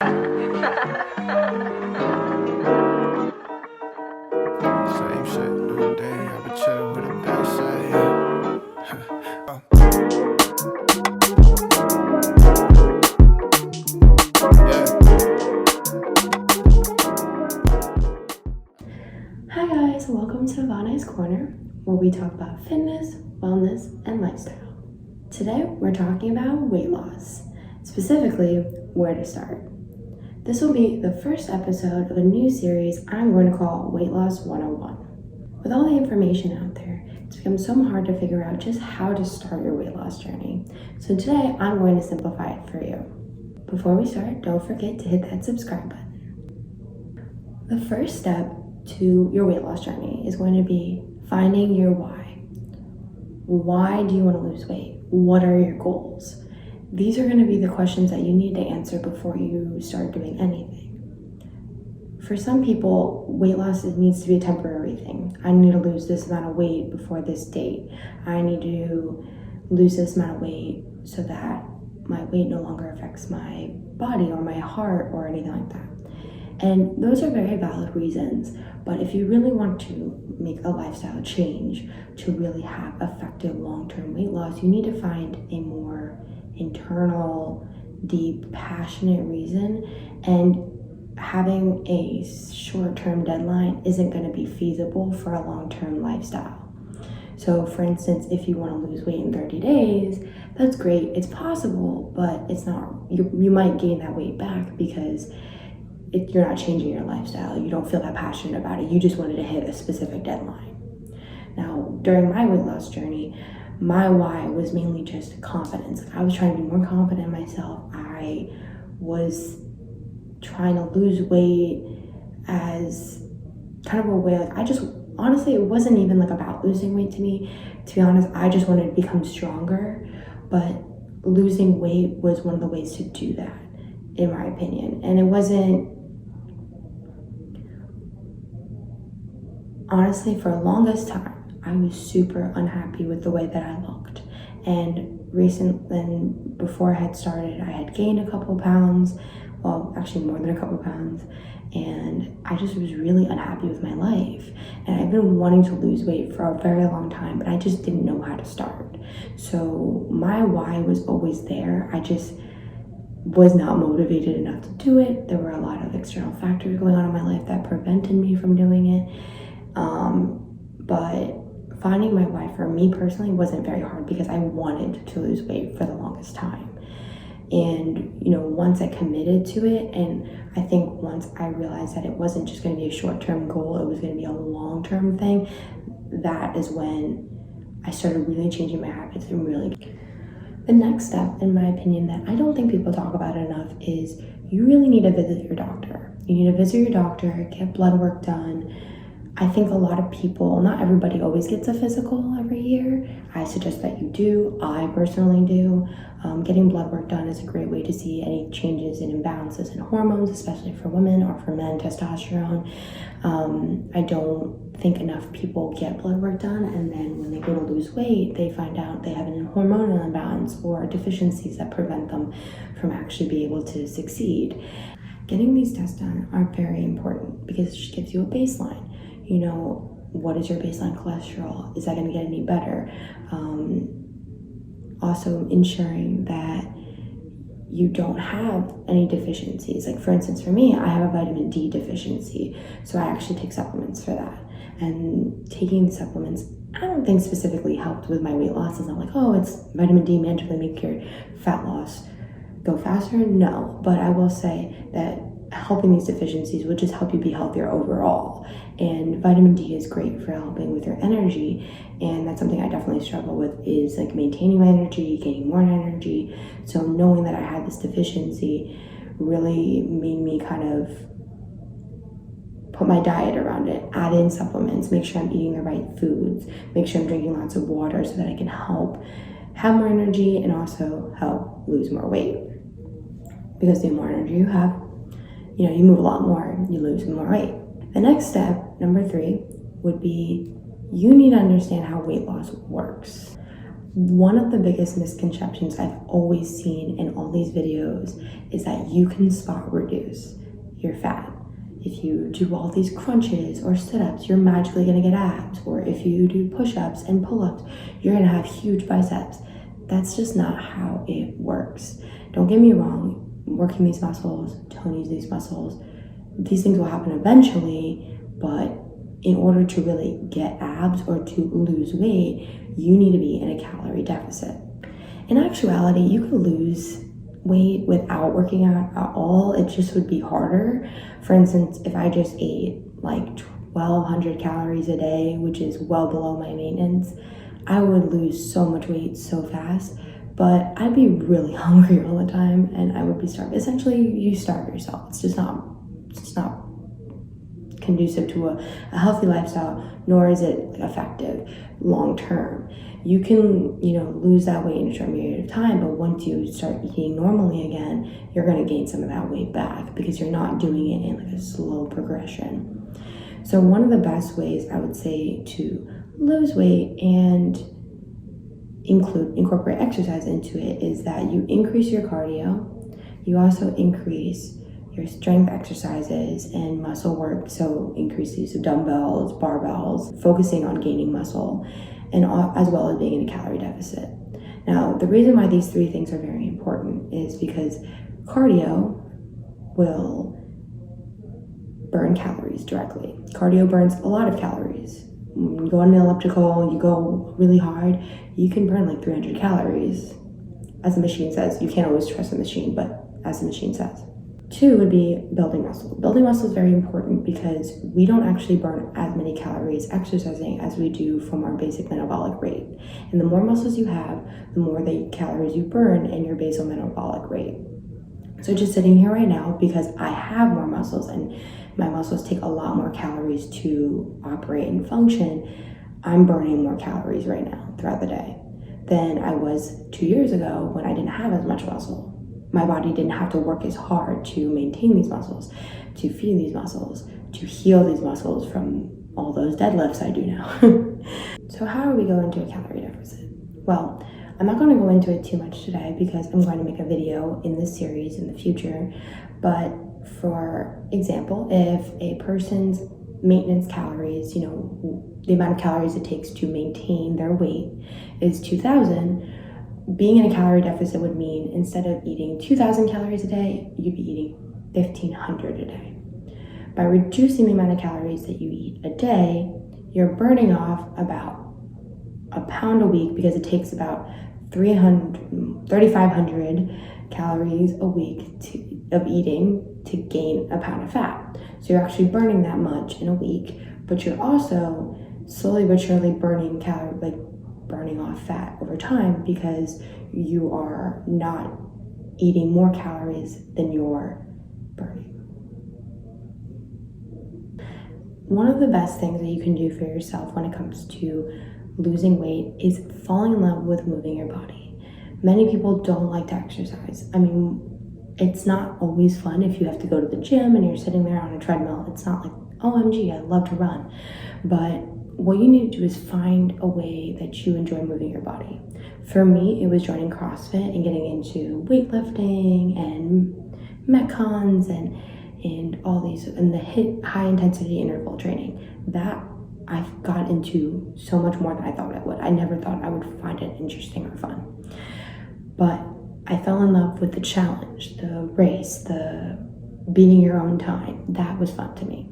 Same shit, new day. I've been chillin' with a bad side. Hi guys, welcome to Vana's Corner, where we talk about fitness, wellness, and lifestyle. Today, we're talking about weight loss, specifically where to start. This will be the first episode of a new series I'm going to call Weight Loss 101. With all the information out there, it's become so hard to figure out just how to start your weight loss journey. So today, I'm going to simplify it for you. Before we start, don't forget to hit that subscribe button. The first step to your weight loss journey is going to be finding your why. Why do you want to lose weight? What are your goals? These are going to be the questions that you need to answer before you start doing anything. For some people, weight loss needs to be a temporary thing. I need to lose this amount of weight before this date. I need to lose this amount of weight so that my weight no longer affects my body or my heart or anything like that. And those are very valid reasons, but if you really want to make a lifestyle change to really have effective long-term weight loss, you need to find a more internal, deep, passionate reason, and having a short-term deadline isn't going to be feasible for a long-term lifestyle. So for instance, if you want to lose weight in 30 days, that's great, it's possible, but it's not, you might gain that weight back because you're not changing your lifestyle. You don't feel that passionate about it. You just wanted to hit a specific deadline. Now, during my weight loss journey, my why was mainly just confidence. I was trying to be more confident in myself. I was trying to lose weight as kind of a way, honestly, it wasn't even like about losing weight to me. To be honest, I just wanted to become stronger, but losing weight was one of the ways to do that, in my opinion. And it wasn't, honestly, for the longest time, I was super unhappy with the way that I looked. And recently, before I had started, I had gained a couple pounds, well, actually more than a couple pounds, and I just was really unhappy with my life. And I've been wanting to lose weight for a very long time, but I just didn't know how to start. So my why was always there. I just was not motivated enough to do it. There were a lot of external factors going on in my life that prevented me from doing it. But finding my why for me personally wasn't very hard because I wanted to lose weight for the longest time. And, once I committed to it, and I think once I realized that it wasn't just going to be a short-term goal, it was going to be a long-term thing, that is when I started really changing my habits and really. The next step, in my opinion, that I don't think people talk about enough is you really need to visit your doctor. You need to visit your doctor, get blood work done. I think a lot of people, not everybody always gets a physical every year. I suggest that you do. I personally do. Getting blood work done is a great way to see any changes in imbalances in hormones, especially for women or for men, testosterone. I don't think enough people get blood work done, and then when they go to lose weight, they find out they have an hormonal imbalance or deficiencies that prevent them from actually being able to succeed. Getting these tests done are very important because it just gives you a baseline. What is your baseline cholesterol? Is that going to get any better? Also ensuring that you don't have any deficiencies. Like for instance, for me, I have a vitamin D deficiency, so I actually take supplements for that. And taking the supplements, I don't think specifically helped with my weight loss. It's not like, oh, it's vitamin D magically make your fat loss go faster. No, but I will say that helping these deficiencies will just help you be healthier overall. And vitamin D is great for helping with your energy, and that's something I definitely struggle with, is like maintaining my energy, gaining more energy. So knowing that I had this deficiency really made me kind of put my diet around it, add in supplements, make sure I'm eating the right foods, make sure I'm drinking lots of water so that I can help have more energy and also help lose more weight. Because the more energy you have, you move a lot more, you lose more weight. The next step, number 3, would be you need to understand how weight loss works. One of the biggest misconceptions I've always seen in all these videos is that you can spot reduce your fat. If you do all these crunches or sit-ups, you're magically gonna get abs. Or if you do push-ups and pull-ups, you're gonna have huge biceps. That's just not how it works. Don't get me wrong, working these muscles, toning these muscles, these things will happen eventually, but in order to really get abs or to lose weight, you need to be in a calorie deficit. In actuality, you could lose weight without working out at all. It just would be harder. For instance, if I just ate like 1,200 calories a day, which is well below my maintenance, I would lose so much weight so fast, but I'd be really hungry all the time and I would be starved. Essentially, you starve yourself. It's just not conducive to a healthy lifestyle, nor is it effective long term. You can, lose that weight in a short period of time, but once you start eating normally again, you're going to gain some of that weight back because you're not doing it in like a slow progression. So one of the best ways I would say to lose weight and incorporate exercise into it is that you increase your cardio. You also increase your strength exercises and muscle work, so increase the use of dumbbells, barbells, focusing on gaining muscle, and as well as being in a calorie deficit. Now, the reason why these three things are very important is because cardio will burn calories directly. Cardio burns a lot of calories. When you go on an elliptical, you go really hard, you can burn like 300 calories. As the machine says, you can't always trust the machine, but as the machine says. 2 would be building muscle. Building muscle is very important because we don't actually burn as many calories exercising as we do from our basic metabolic rate. And the more muscles you have, the more the calories you burn in your basal metabolic rate. So just sitting here right now, because I have more muscles and my muscles take a lot more calories to operate and function, I'm burning more calories right now throughout the day than I was 2 years ago when I didn't have as much muscle. My body didn't have to work as hard to maintain these muscles, to feed these muscles, to heal these muscles from all those deadlifts I do now. So how do we go into a calorie deficit? Well, I'm not going to go into it too much today because I'm going to make a video in this series in the future. But for example, if a person's maintenance calories, the amount of calories it takes to maintain their weight is 2,000, being in a calorie deficit would mean instead of eating 2,000 calories a day, you'd be eating 1,500 a day. By reducing the amount of calories that you eat a day, you're burning off about a pound a week because it takes about 3,500 calories a week of eating to gain a pound of fat. So you're actually burning that much in a week, but you're also slowly but surely burning off fat over time because you are not eating more calories than you're burning. One of the best things that you can do for yourself when it comes to losing weight is falling in love with moving your body. Many people don't like to exercise. It's not always fun if you have to go to the gym and you're sitting there on a treadmill. It's not like, OMG, I love to run. But what you need to do is find a way that you enjoy moving your body. For me, it was joining CrossFit and getting into weightlifting and Metcons and all these, and the high intensity interval training. That I've got into so much more than I thought I would. I never thought I would find it interesting or fun. But I fell in love with the challenge, the race, the beating your own time. That was fun to me.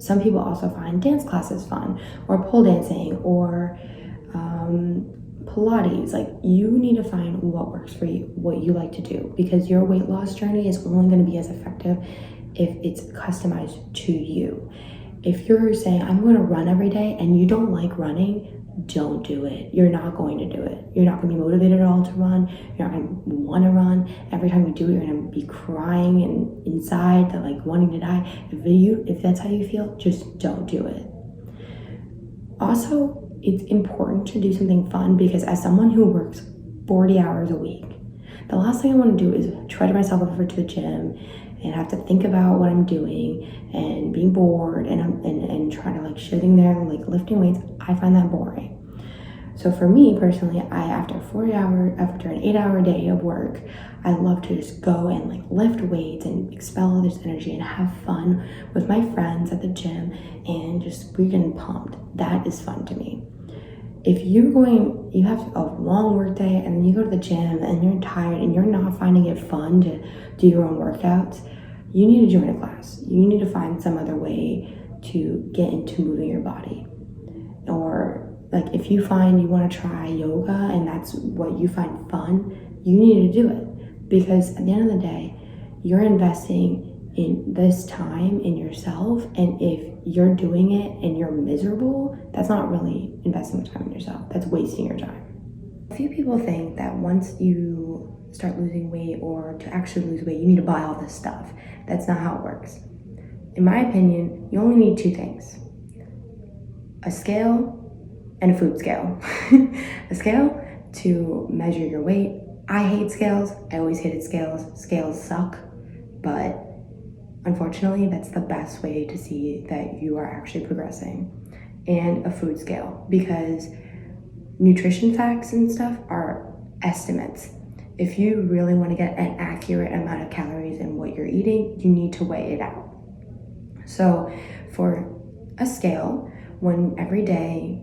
Some people also find dance classes fun, or pole dancing, or Pilates. Like, you need to find what works for you, what you like to do, because your weight loss journey is only going to be as effective if it's customized to you. If you're saying, I'm going to run every day, and you don't like running, don't do it. You're not going to do it. You're not going to be motivated at all to run. You're not going to want to run. Every time you do it, you're going to be crying and inside, that like wanting to die. If that's how you feel, just don't do it. Also, it's important to do something fun, because as someone who works 40 hours a week, the last thing I want to do is trudge myself over to the gym and have to think about what I'm doing and being bored and trying to sitting there lifting weights. I find that boring. So for me personally, after an 8-hour day of work, I love to just go and like lift weights and expel all this energy and have fun with my friends at the gym and just freaking pumped. That is fun to me. If you have a long work day and then you go to the gym and you're tired and you're not finding it fun to do your own workouts, you need to join a class. You need to find some other way to get into moving your body. Or like if you find you want to try yoga and that's what you find fun, you need to do it. Because at the end of the day, you're investing in this time in yourself, and if you're doing it and you're miserable, that's not really investing time in yourself. That's wasting your time. A few people think that once you start losing weight, or to actually lose weight, you need to buy all this stuff. That's not how it works. In my opinion, you only need two things: a scale and a food scale. A scale to measure your weight. I hate scales. I always hated scales. Scales suck, but unfortunately, that's the best way to see that you are actually progressing. And a food scale, because nutrition facts and stuff are estimates. If you really want to get an accurate amount of calories in what you're eating, you need to weigh it out. So for a scale, every day,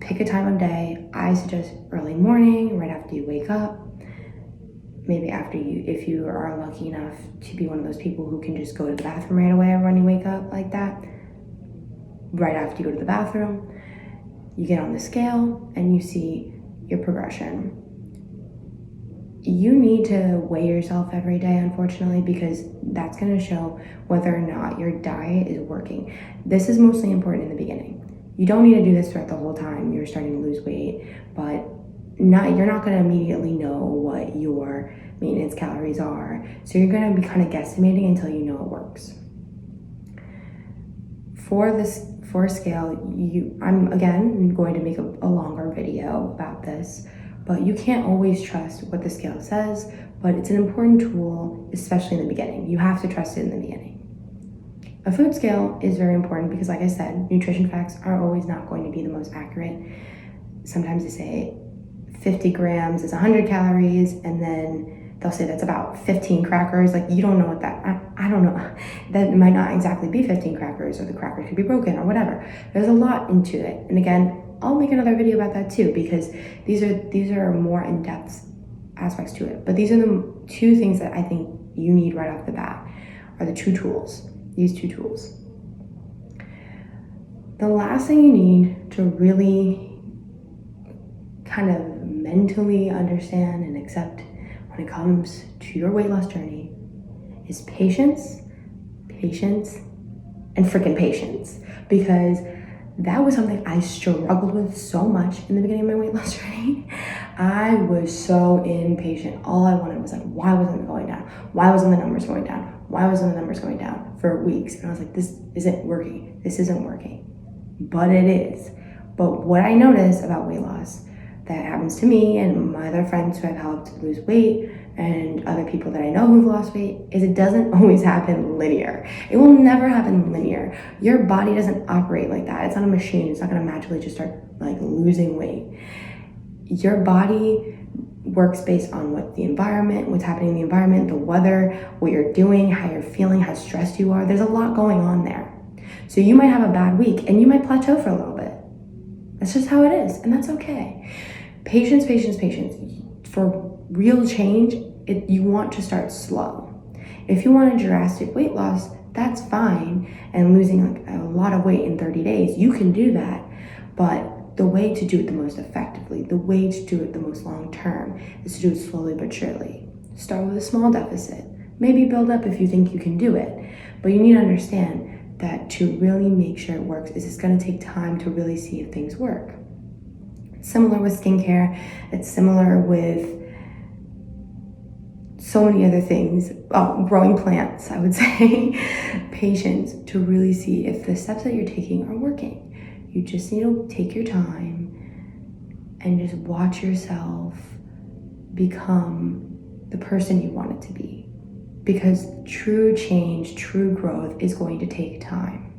pick a time of day. I suggest early morning, right after you wake up. Maybe if you are lucky enough to be one of those people who can just go to the bathroom right away when you wake up like that. Right after you go to the bathroom, you get on the scale and you see your progression. You need to weigh yourself every day, unfortunately, because that's going to show whether or not your diet is working. This is mostly important in the beginning. You don't need to do this throughout the whole time you're starting to lose weight, but you're not going to immediately know what your maintenance calories are. So you're going to be kind of guesstimating until you know it works. For a scale, I'm again going to make a longer video about this, but you can't always trust what the scale says, but it's an important tool, especially in the beginning. You have to trust it in the beginning. A food scale is very important because, like I said, nutrition facts are always not going to be the most accurate. Sometimes they say 50 grams is 100 calories, and then they'll say that's about 15 crackers. Like, you don't know what I don't know. That might not exactly be 15 crackers, or the crackers could be broken or whatever. There's a lot into it. And again, I'll make another video about that too, because these are more in-depth aspects to it. But these are the two things that I think you need right off the bat, are these two tools. The last thing you need to really kind of mentally understand and accept when it comes to your weight loss journey is patience, and freaking patience. Because that was something I struggled with so much in the beginning of my weight loss journey. I was so impatient. All I wanted was like, why wasn't it going down? Why wasn't the numbers going down? Why wasn't the numbers going down for weeks? And I was like, this isn't working. This isn't working. But it is. But what I noticed about weight loss that happens to me and my other friends who I've helped lose weight and other people that I know who've lost weight is it doesn't always happen linear. It will never happen linear. Your body doesn't operate like that. It's not a machine. It's not going to magically just start like losing weight. Your body works based on what's happening in the environment, the weather, what you're doing, how you're feeling, how stressed you are. There's a lot going on there. So you might have a bad week and you might plateau for a little bit. That's just how it is, and that's okay. Patience. For real change, you want to start slow. If you want a drastic weight loss, that's fine, and losing like a lot of weight in 30 days, you can do that. But the way to do it the most effectively, the way to do it the most long term, is to do it slowly but surely. Start with a small deficit. Maybe build up if you think you can do it. But you need to understand that to really make sure it works, it's going to take time to really see if things work. It's similar with skincare. It's similar with so many other things. Growing plants, I would say. Patience to really see if the steps that you're taking are working. You just need to take your time and just watch yourself become the person you want it to be. Because true change, true growth is going to take time.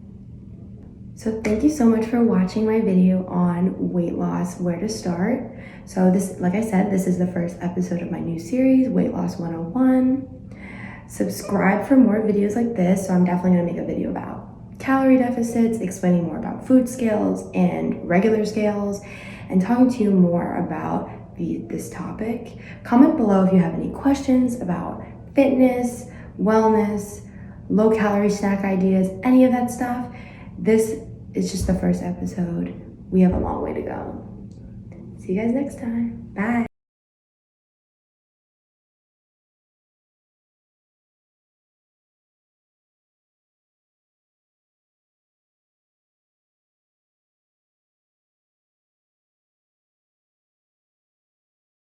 So thank you so much for watching my video on weight loss, where to start. So this, like I said, this is the first episode of my new series, Weight Loss 101. Subscribe for more videos like this. So I'm definitely gonna make a video about calorie deficits, explaining more about food scales and regular scales, and talking to you more about this topic. Comment below if you have any questions about fitness, wellness, low calorie snack ideas, any of that stuff. This is just the first episode. We have a long way to go. See you guys next time. Bye.